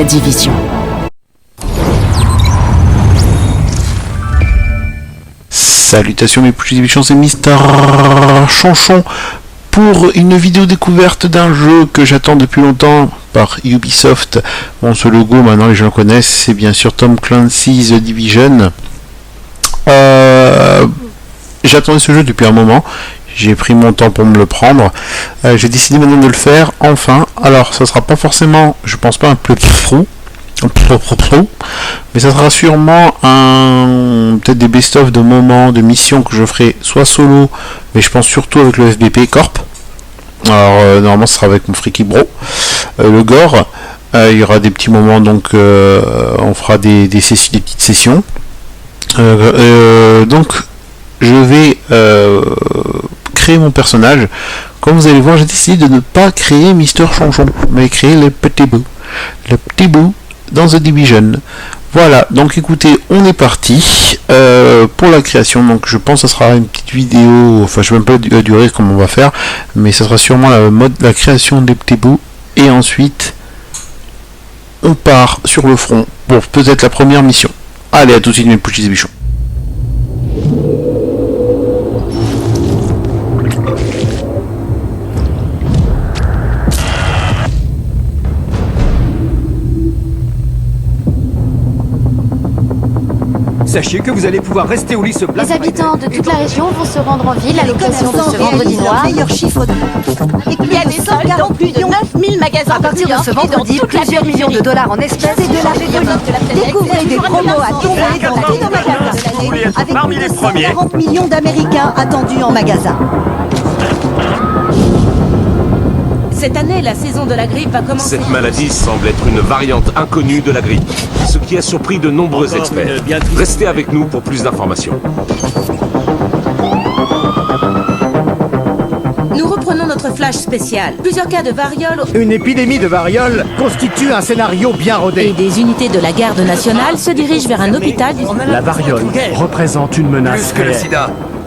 La division. Salutations mes petits bichons, c'est Mister Chanchon pour une vidéo découverte d'un jeu que j'attends depuis longtemps par Ubisoft. Bon, ce logo maintenant les gens le connaissent, c'est bien sûr Tom Clancy's The Division. J'attendais ce jeu depuis un moment, j'ai pris mon temps pour me le prendre. J'ai décidé maintenant de le faire enfin. Alors ça sera pas forcément, je pense pas un playthrough, mais ça sera sûrement peut-être des best-of de moments, de missions que je ferai soit solo, mais je pense surtout avec le FBP Corp. Alors normalement ce sera avec mon Freaky Bro, le Gore. Il y aura des petits moments, donc on fera des petites sessions. Donc je vais créer mon personnage. Comme vous allez voir, j'ai décidé de ne pas créer Mister Chanchon, mais créer le petit bout dans The Division. Voilà, donc écoutez, on est parti pour la création. Donc je pense que ça sera une petite vidéo, enfin je ne sais même pas la durée comment on va faire, mais ça sera sûrement la création des petits bouts, et ensuite on part sur le front pour peut-être la première mission. Allez, à tout de suite mes petits bichons. Sachez que vous allez pouvoir rester au lit ce Black Les habitants de toute la région vont se rendre en ville à l'occasion de ce vendredi noir. Meilleur chiffre de... Il y a des soldes dans plus de 9000 magasins. À partir de ce vendredi, plusieurs millions de dollars en espèces et de la révolte. Découvrez des promos à tomber dans tous nos magasins. Avec parmi les premiers. 40 millions d'Américains attendus en magasin. Cette année, la saison de la grippe va commencer. Cette maladie semble être une variante inconnue de la grippe, ce qui a surpris de nombreux experts. Restez avec nous pour plus d'informations. Nous reprenons notre flash spécial. Plusieurs cas de variole Une épidémie de variole constitue un scénario bien et rodé. des unités de la garde nationale se dirigent vers un hôpital du... La variole représente une menace réelle.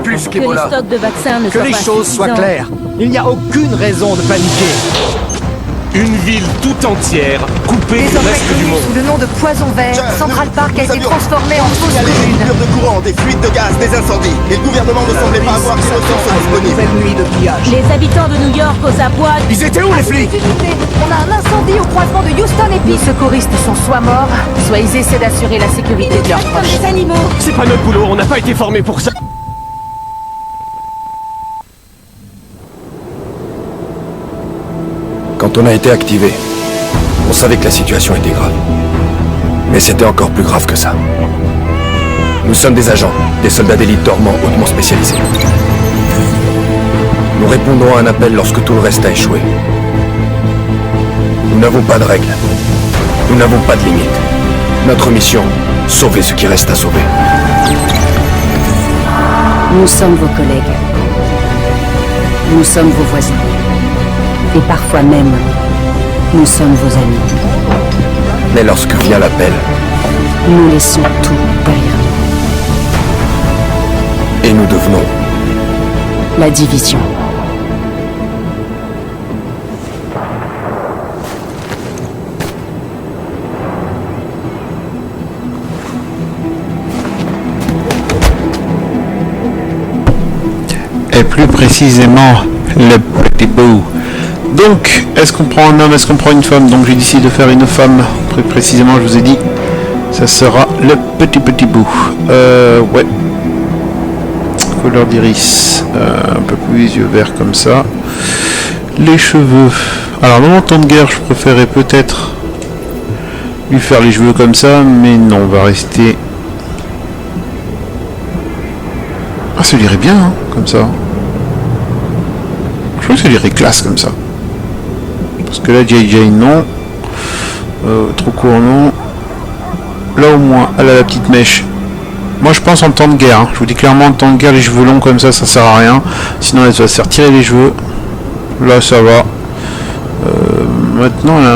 Plus Que les stocks de vaccins ne Que soient les pas choses soient suffisants. claires. Il n'y a aucune raison de paniquer. Une ville tout entière coupée du Désormais reste du connu monde. sous le nom de Poison Vert, Central Park a été transformé en fausse Il y a des commune. coupures de courant, des fuites de gaz, des incendies. Et le gouvernement ne semblait pas avoir les ressources disponibles. Nuit de pillage. Les habitants de New York aux abois... Ils étaient où les flics? On a un incendie au croisement de Houston et Nos secouristes sont soit morts, soit ils essaient d'assurer la sécurité de leurs Comme proches. des animaux. C'est pas notre boulot, on n'a pas été formés pour ça. Quand on a été activé, on savait que la situation était grave. Mais c'était encore plus grave que ça. Nous sommes des agents, des soldats d'élite dormants hautement spécialisés. Nous répondons à un appel lorsque tout le reste a échoué. Nous n'avons pas de règles. Nous n'avons pas de limites. Notre mission, sauver ce qui reste à sauver. Nous sommes vos collègues. Nous sommes vos voisins. Et parfois même, nous sommes vos amis. Mais lorsque vient l'appel, Nous laissons tout derrière nous. et nous devenons La division. Et plus précisément le petit bout. Donc, est-ce qu'on prend un homme, est-ce qu'on prend une femme? Donc j'ai décidé de faire une femme. Plus précisément, je vous ai dit, ça sera le petit bout. Ouais. Couleur d'iris, un peu plus les yeux verts comme ça. Les cheveux. Alors dans mon temps de guerre, je préférais peut-être lui faire les cheveux comme ça, mais non, on va rester. Ah, ça irait bien, hein, comme ça. Je crois que ça irait classe comme ça. Parce que là, JJ, non. Trop court, non. Là, au moins, elle a la petite mèche. Moi, je pense en temps de guerre. Hein. Je vous dis clairement, en temps de guerre, les cheveux longs comme ça sert à rien. Sinon, elle va se faire tirer les cheveux. Là, ça va. Maintenant, elle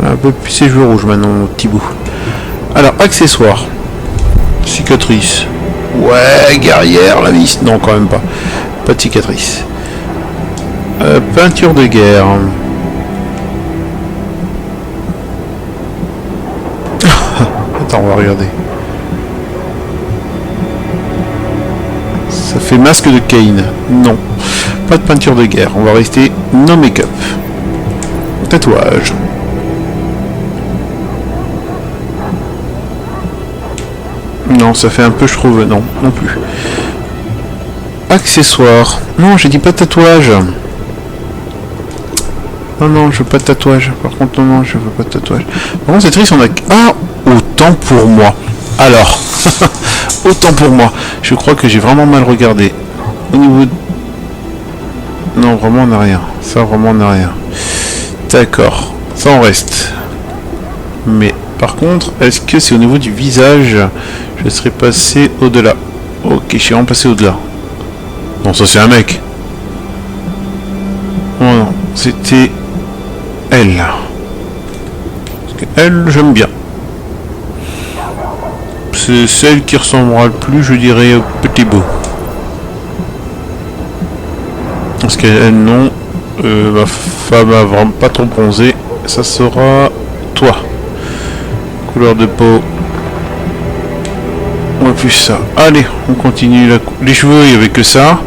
a un peu plus ses cheveux rouges maintenant, mon petit bout. Alors, accessoires. Cicatrice. Ouais, guerrière, la vis. Non, quand même pas. Pas de cicatrice. Peinture de guerre. Attends, on va regarder. Ça fait masque de Kane. Non. Pas de peinture de guerre. On va rester no make-up. Tatouage. Non, ça fait un peu, je trouve. Non, non plus. Accessoires. Non, j'ai dit pas de tatouage. Non, non, je veux pas de tatouage. Par contre, non, je veux pas de tatouage. Par contre, c'est triste, on a... Ah, autant pour moi. Alors, autant pour moi. Je crois que j'ai vraiment mal regardé. Au niveau... Non, vraiment, on n'a rien. Ça, vraiment, on n'a rien. D'accord. Ça, on reste. Mais, par contre, est-ce que c'est au niveau du visage? Je serais passé au-delà. Ok, je suis vraiment passé au-delà. Non, ça, c'est un mec. Non, non, c'était... elle. Parce que elle, j'aime bien. C'est celle qui ressemblera le plus, je dirais, au petit beau. Parce qu'elle, non. Ma femme a vraiment pas trop bronzé. Ça sera toi. Couleur de peau. On va plus ça. Allez, on continue. Les cheveux, il n'y avait que ça.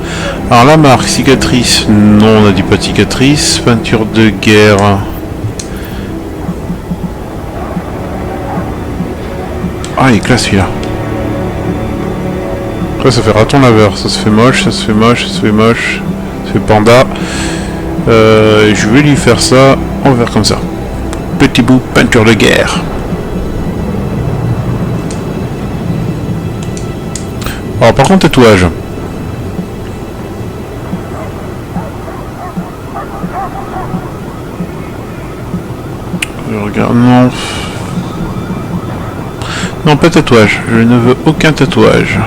Alors la marque, cicatrice. Non, on a dit pas de cicatrice. Peinture de guerre. Ah, il est classe celui-là. Après, ça fait raton laveur. Ça se fait moche, ça se fait moche, ça se fait moche. Ça fait panda. Je vais lui faire ça. On va faire comme ça. Petit bout, peinture de guerre. Alors, par contre, tatouage. Je regarde, non. Non, pas tatouage. Je ne veux aucun tatouage.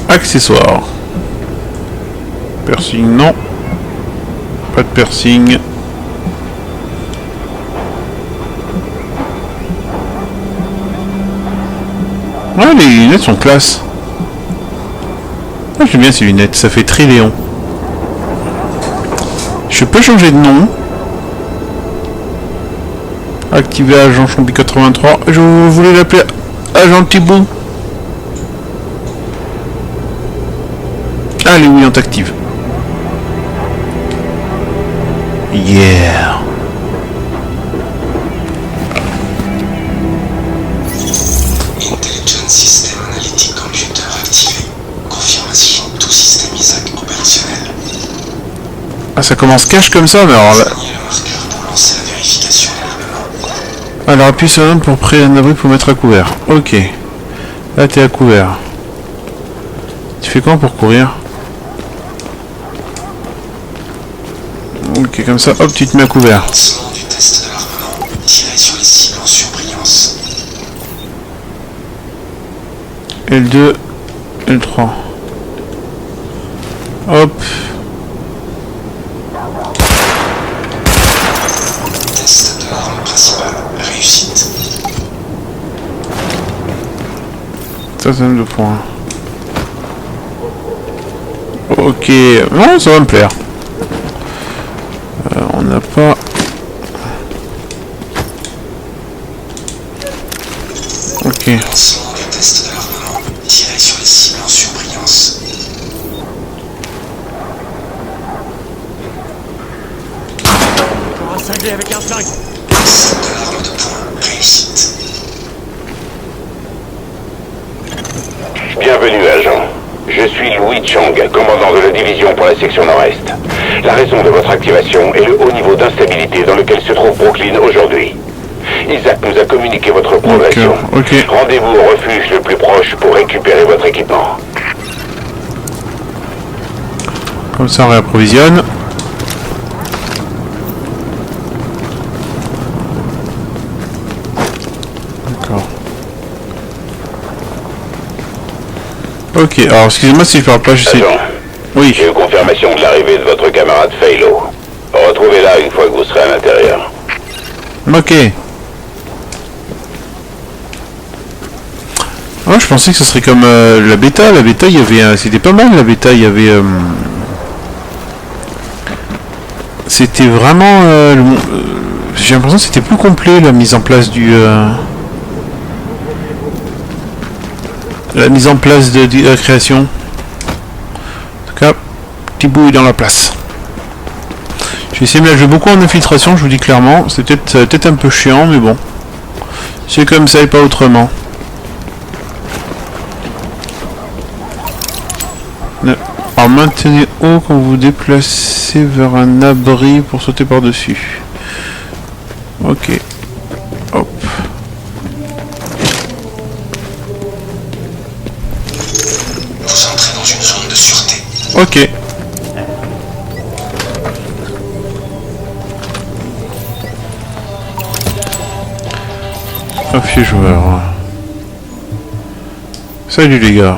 Accessoires. Piercing, non. Pas de piercing. Ouais, les lunettes sont classe. Ah, j'aime bien ces lunettes, ça fait très Léon. Je peux changer de nom. Activer agent Champi 83. Je voulais l'appeler agent Thibaut. Allez, oui, on t'active. Yeah. Intelligent System Analytic Computer activé. Confirmation, tout système ISAC opérationnel. Ah, ça commence cash comme ça, mais alors là... Alors appuie sur l'homme pour prêter un abri pour mettre à couvert. Ok. Là t'es à couvert. Tu fais quoi pour courir? Ok, comme ça, hop, tu te mets à couvert. Lancement du test de l'armement. Tirer sur les cibles en surbrillance. L2, L3. Hop. Test de l'arme principale. Réussite. Ça, ça me 2 points. Ok. Non, ça va me plaire. On n'a pas... Ok. Lancement du test de l'armement. Tirer sur les cibles en surbrillance. On va cingler avec un flingue. Test de l'arme de poing. Réussite. Bienvenue, agent. Je suis Louis Chang, commandant de la division pour la section nord-est. La raison de votre activation est le haut niveau d'instabilité dans lequel se trouve Brooklyn aujourd'hui. Isaac nous a communiqué votre progression. Ok. Rendez-vous au refuge le plus proche pour récupérer votre équipement. Comme ça, on réapprovisionne. D'accord. Ok, alors excusez-moi si je parle pas, j'essaie... Agent, Oui. j'ai eu confirmation de l'arrivée de votre camarade Faylo. Retrouvez-la une fois que vous serez à l'intérieur. Ok. Moi je pensais que ce serait comme la bêta. La bêta, il y avait, c'était pas mal. La bêta, il y avait, c'était vraiment, j'ai l'impression que c'était plus complet la mise en place du, la mise en place de la création. En tout cas, petit bout est dans la place. J'ai essayé de me la jouer beaucoup en infiltration, je vous dis clairement. C'est peut-être un peu chiant, mais bon. C'est comme ça et pas autrement. Alors maintenez haut quand vous vous déplacez vers un abri pour sauter par-dessus. Ok. Hop. Vous entrez dans une zone de sûreté. Ok. Affiché joueur. Salut les gars.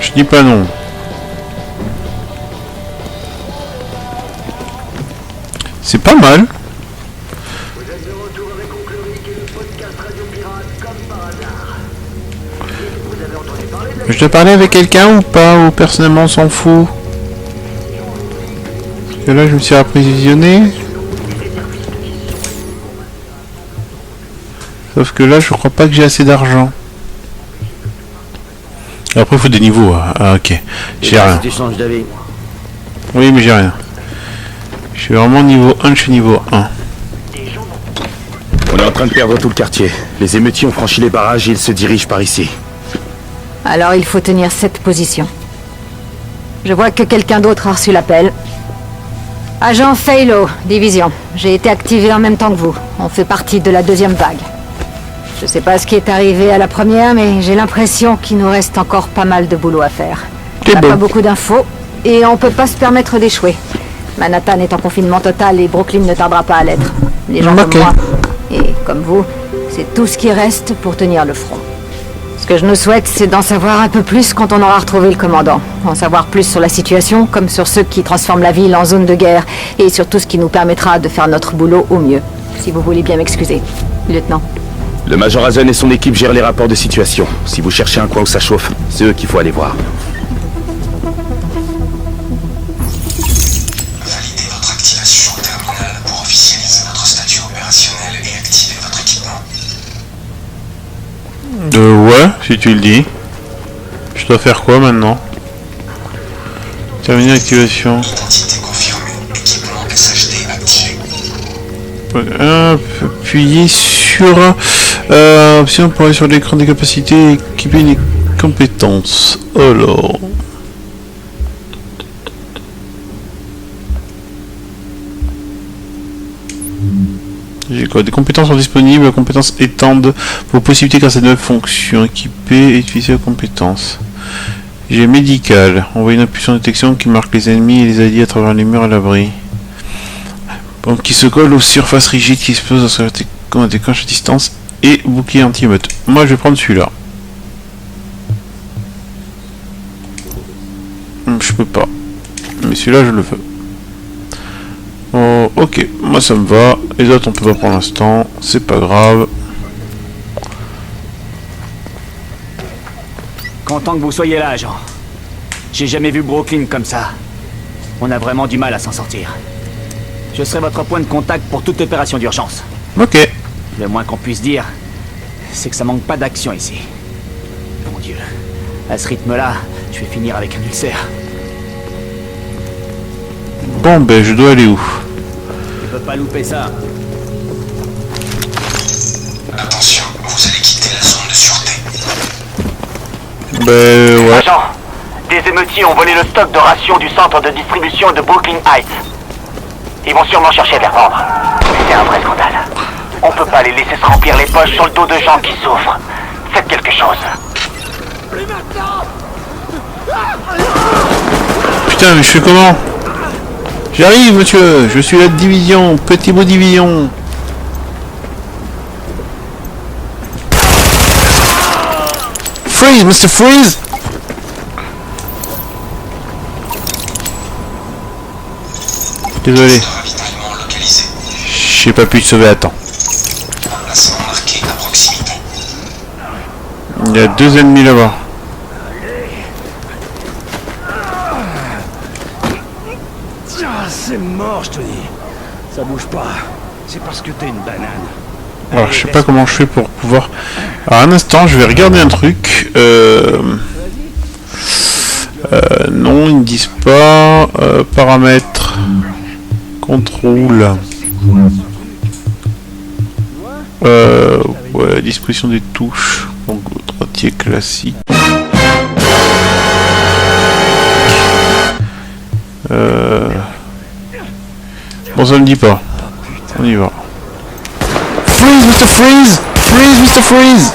Je dis pas non. C'est pas mal. Je dois parler avec quelqu'un ou pas, ou personnellement on s'en fout. Parce que là je me suis apprévisionné. Sauf que là je crois pas que j'ai assez d'argent. Après il faut des niveaux. Ah ok. J'ai rien. Oui mais j'ai rien. Je suis vraiment niveau 1, je suis niveau 1. On est en train de perdre tout le quartier. Les émeutiers ont franchi les barrages et ils se dirigent par ici. Alors il faut tenir cette position. Je vois que quelqu'un d'autre a reçu l'appel. Agent Faylo, division. J'ai été activé en même temps que vous. On fait partie de la deuxième vague. Je sais pas ce qui est arrivé à la première, mais j'ai l'impression qu'il nous reste encore pas mal de boulot à faire. On n'a pas beaucoup d'infos, et on peut pas se permettre d'échouer. Manhattan est en confinement total et Brooklyn ne tardera pas à l'être. Les gens comme moi, et comme vous, c'est tout ce qui reste pour tenir le front. Ce que je nous souhaite, c'est d'en savoir un peu plus quand on aura retrouvé le commandant. En savoir plus sur la situation, comme sur ceux qui transforment la ville en zone de guerre, et sur tout ce qui nous permettra de faire notre boulot au mieux. Si vous voulez bien m'excuser, lieutenant. Le Major Hazen et son équipe gèrent les rapports de situation. Si vous cherchez un coin où ça chauffe, c'est eux qu'il faut aller voir. Validez votre activation terminale pour officialiser votre statut opérationnel et activer votre équipement. Ouais, si tu le dis. Je dois faire quoi maintenant? Terminer l'activation. Identité confirmée. Équipement SHD activé. Appuyez sur option pour aller sur l'écran des capacités et équiper les compétences. Alors. J'ai quoi? Des compétences sont disponibles, les compétences étendent vos possibilités grâce à de nouvelles fonctions. Équiper et utiliser vos compétences. J'ai médical. Envoyer une impulsion de détection qui marque les ennemis et les alliés à travers les murs à l'abri. Donc qui se colle aux surfaces rigides qui explosent lorsqu'on a déclenche à distance. Et bouclier anti-émeute. Moi je vais prendre celui-là. Je peux pas. Mais celui-là je le veux. Oh, ok, moi ça me va. Les autres on peut pas pour l'instant. C'est pas grave. Content que vous soyez là, agent. J'ai jamais vu Brooklyn comme ça. On a vraiment du mal à s'en sortir. Je serai votre point de contact pour toute opération d'urgence. Ok. Le moins qu'on puisse dire, c'est que ça manque pas d'action ici. Mon Dieu, à ce rythme-là, je vais finir avec un ulcère. Bon, ben je dois aller où? Tu peux pas louper ça. Attention, vous allez quitter la zone de sûreté. Ben ouais. Agent, des émeutiers ont volé le stock de rations du centre de distribution de Brooklyn Heights. Ils vont sûrement chercher à les revendre. C'est un vrai scandale. On peut pas les laisser se remplir les poches sur le dos de gens qui souffrent. Faites quelque chose. Putain, mais je fais comment? J'arrive, monsieur. Je suis la division. Petit bout division. Freeze, Mr. Freeze. Désolé. Ravitaillement localisé. Shit. J'ai pas pu te sauver à temps. Emplacement marqué à proximité. Il y a 2 ennemis là-bas. C'est mort, je te dis. Ça bouge pas. C'est parce que t'es une banane. Alors, je sais pas comment je fais pour pouvoir... Alors, un instant, je vais regarder un truc. Non, ils ne disent pas. Paramètres. Contrôle. Ouais, disposition des touches. Donc, droitier classique. Bon, ça me dit pas. On y va. Freeze, Mr. Freeze! Freeze, Mr. Freeze!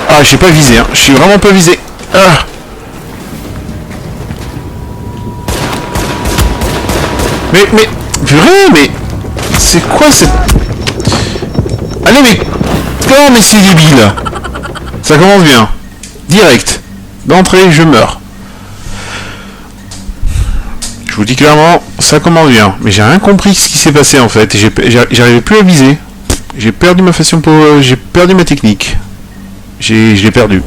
Ah, j'ai pas visé, hein. Je suis vraiment pas visé. Ah. Mais, purée, mais... C'est quoi cette... Allez, mais... Oh, mais c'est débile. Ça commence bien. Direct. D'entrée, je meurs. Je vous dis clairement, ça commence bien. Mais j'ai rien compris ce qui s'est passé en fait. J'arrivais plus à viser. J'ai perdu ma façon pour... j'ai perdu ma technique. Je l'ai perdu.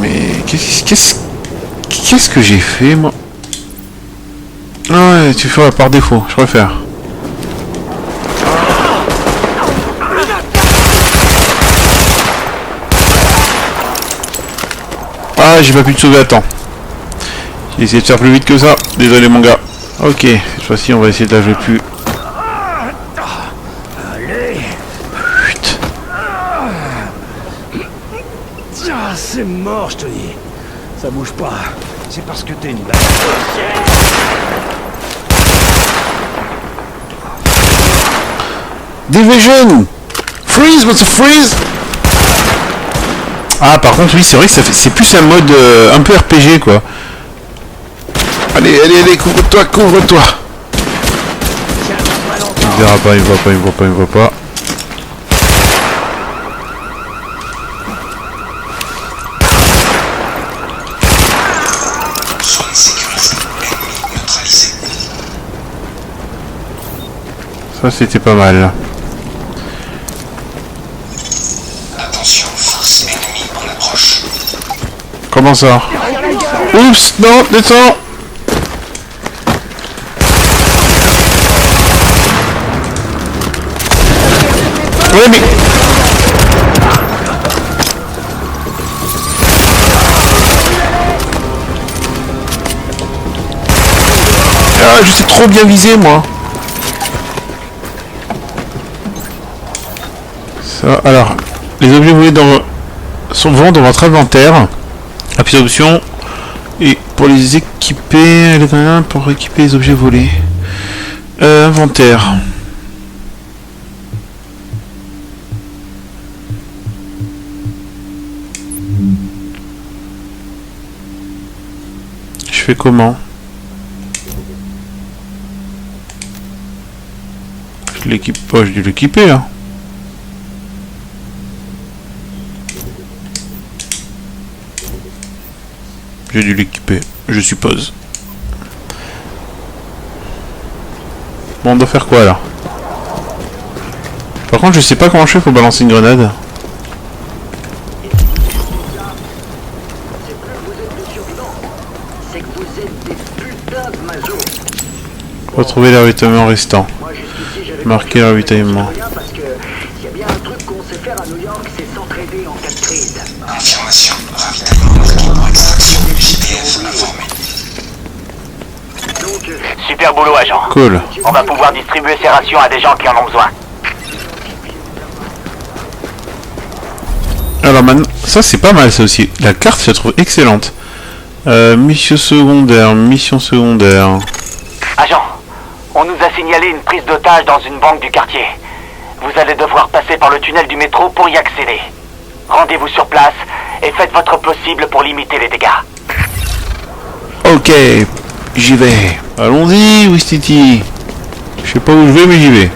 Mais... Qu'est-ce que j'ai fait, moi? Ouais, tu fais par défaut. Je préfère. Ah, j'ai pas pu te sauver à temps. J'ai essayé de faire plus vite que ça. Désolé mon gars. Ok, cette fois-ci on va essayer de la jouer plus. Putain. C'est mort, je te dis. Ça bouge pas. C'est parce que t'es une banane. Division! Freeze, what's a freeze? Ah, par contre, oui, c'est vrai que c'est plus un mode un peu RPG, quoi. Allez, couvre-toi, couvre-toi. Il verra pas, il voit pas, il voit pas, il voit pas. Ça, c'était pas mal. Attention, force ennemie en approche. Comment ça? Oups, non, descends. Ouais, mais... Ah, je sais trop bien viser, moi. Ça, alors, les objets volés vont dans votre inventaire. Appuyez sur option. Et pour les équiper, allez dans un pour équiper les objets volés. Inventaire. Je fais comment? Je l'équipe pas, j'ai dû l'équiper là. J'ai dû l'équiper, je suppose. Bon, on doit faire quoi là? Par contre, je sais pas comment je fais pour balancer une grenade. Retrouver les ravitaillements restants. Marquer le ravitaillement. Confirmation. Ravitaillement marqué pour extraction. JDF informé. Super boulot, agent. Cool. On va pouvoir distribuer ces rations à des gens qui en ont besoin. Alors maintenant, ça c'est pas mal ça aussi. La carte, je la trouve excellente. Mission secondaire, mission secondaire. Agent, on nous a signalé une prise d'otage dans une banque du quartier. Vous allez devoir passer par le tunnel du métro pour y accéder. Rendez-vous sur place et faites votre possible pour limiter les dégâts. Ok, j'y vais. Allons-y, Wistiti. Je sais pas où je vais, mais j'y vais.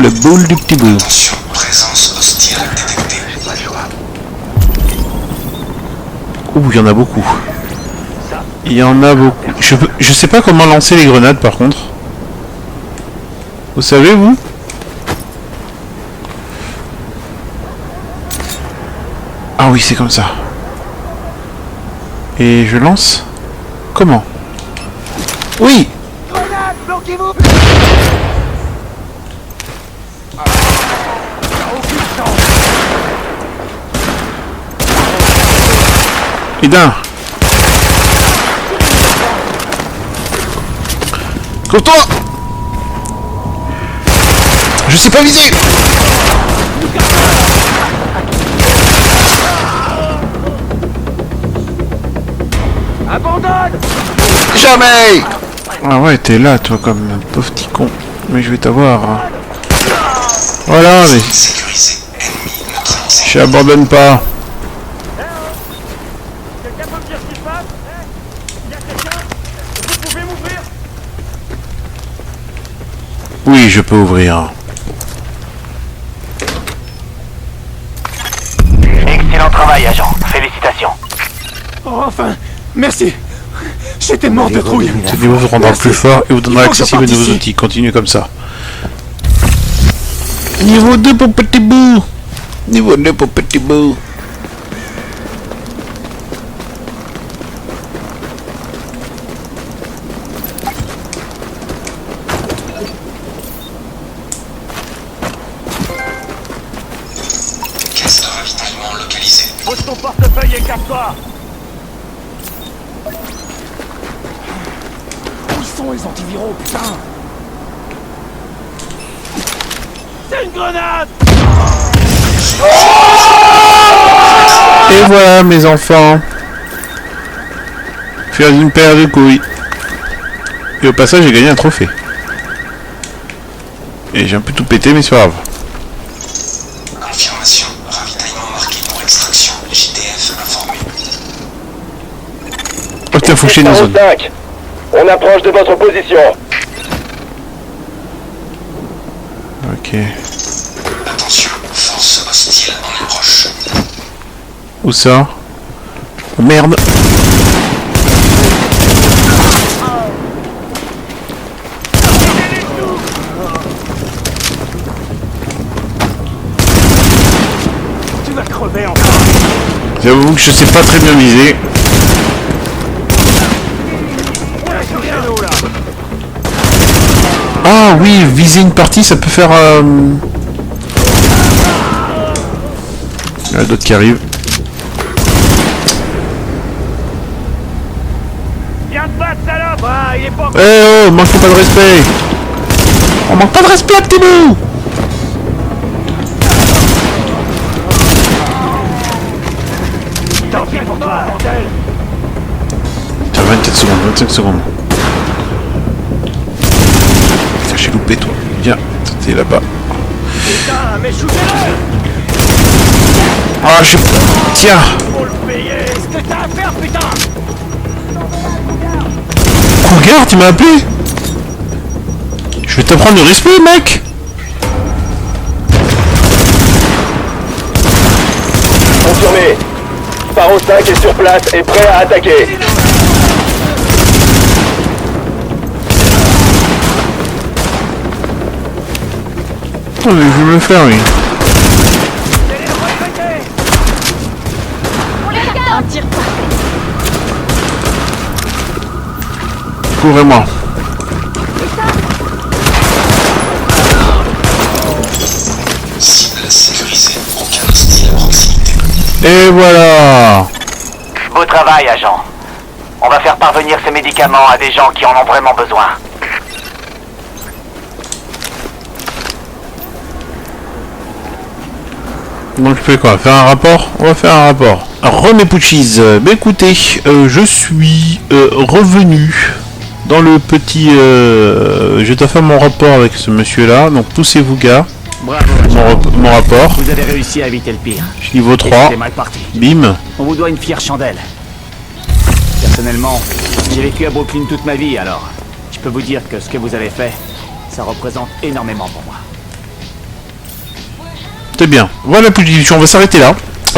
Le boule du petit bout. Attention, présence hostile détectée. Ouh, il y en a beaucoup. Il y en a beaucoup. Je sais pas comment lancer les grenades par contre. Vous savez vous? Ah oui, c'est comme ça. Et je lance? Comment? Oui! Idin! Cours-toi! Je sais pas viser! Abandonne! Jamais! Ah ouais, t'es là, toi, comme un pauvre petit con. Mais je vais t'avoir. Voilà, mais... J'abandonne pas. Quelqu'un peut me dire ce qui se passe? Il y a quelqu'un? Vous pouvez m'ouvrir? Oui, je peux ouvrir. Excellent travail, agent. Félicitations. Oh, enfin, merci. J'étais mort de trouille. Ce niveau vous rendra plus fort et vous donnera accessible à de nouveaux outils. Continuez comme ça. Niveau 2 pour petit bout. Niveau 2 pour petit bout. Caisse de ravitaillement localisée. Pose ton portefeuille et casse-toi. Où sont les antiviraux, putain? C'est une grenade! Et voilà mes enfants. Faire une paire de couilles. Et au passage j'ai gagné un trophée. Et j'ai un peu tout pété mais c'est pas grave. Confirmation. Ravitaillement marqué pour extraction. JTF informé. Oh putain, faut que je dans zone. On approche de votre position. Ok. Attention, force hostile en approche. Où ça? Oh merde. Tu vas crever en... J'avoue que je sais pas très bien viser. Ah oui, viser une partie, ça peut faire... Il y en a d'autres qui arrivent. Viens te battre, salope! Ah, il est pas... Eh oh, manque pas de respect! On manque pas de respect, petit bout! Tant pis pour toi, bordel! Tiens, 24 secondes, 25 secondes. Tiens, j'ai loupé, toi. Viens, t'es là-bas. Putain, mais shootez-le! Ah, je... Tiens! Faut le payer! Qu'est-ce que t'as à faire, putain? Regarde, tu m'as appelé! Je vais t'apprendre le respect, mec! Confirmé. Sparrow 5 est sur place et prêt à attaquer. Oh, mais je vais me le faire, oui. Un tir pas. Couvrez-moi. Cible sécurisée. Aucun hostile à proximité. Et voilà! Beau travail, agent. On va faire parvenir ces médicaments à des gens qui en ont vraiment besoin. Donc je fais quoi? Faire un rapport? On va faire un rapport. Rome et Puchis. Bah écoutez, je suis revenu dans le petit... je dois faire mon rapport avec ce monsieur là. Donc poussez-vous gars. Bravo, Mon rapport. Vous avez réussi à éviter le pire. Je suis niveau 3. C'était mal parti. Bim. On vous doit une fière chandelle. Personnellement, j'ai vécu à Brooklyn toute ma vie, alors je peux vous dire que ce que vous avez fait, ça représente énormément pour moi. C'est bien. Voilà, plus de on va s'arrêter là.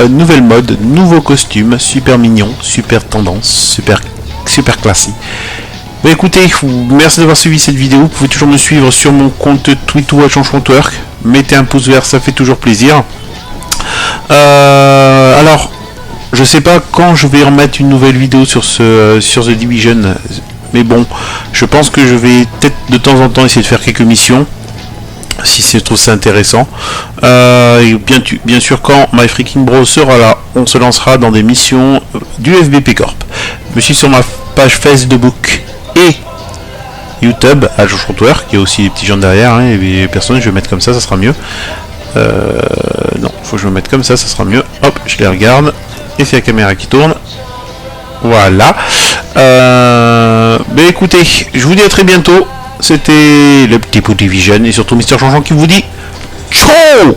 Nouvelle mode, nouveau costume, super mignon, super tendance, super classique. Bah écoutez, merci d'avoir suivi cette vidéo. Vous pouvez toujours me suivre sur mon compte Twitter @ChangeFrontWork. Mettez un pouce vert, ça fait toujours plaisir. Alors, je sais pas quand je vais remettre une nouvelle vidéo sur The Division, mais bon, je pense que je vais peut-être de temps en temps essayer de faire quelques missions, si je trouve ça intéressant. Et bien sûr, quand My Freaking Bro sera là, on se lancera dans des missions du FBP Corp. Me suivre sur ma page Facebook et YouTube à @ChangeFrontWork, il y a aussi des petits gens derrière, hein, et des personnes, je vais mettre comme ça sera mieux. Non, faut que je me mette comme ça sera mieux. Hop, je les regarde, et c'est la caméra qui tourne. Voilà. Ben écoutez, je vous dis à très bientôt. C'était le petit pot Division, et surtout Mister Changeant qui vous dit ciao.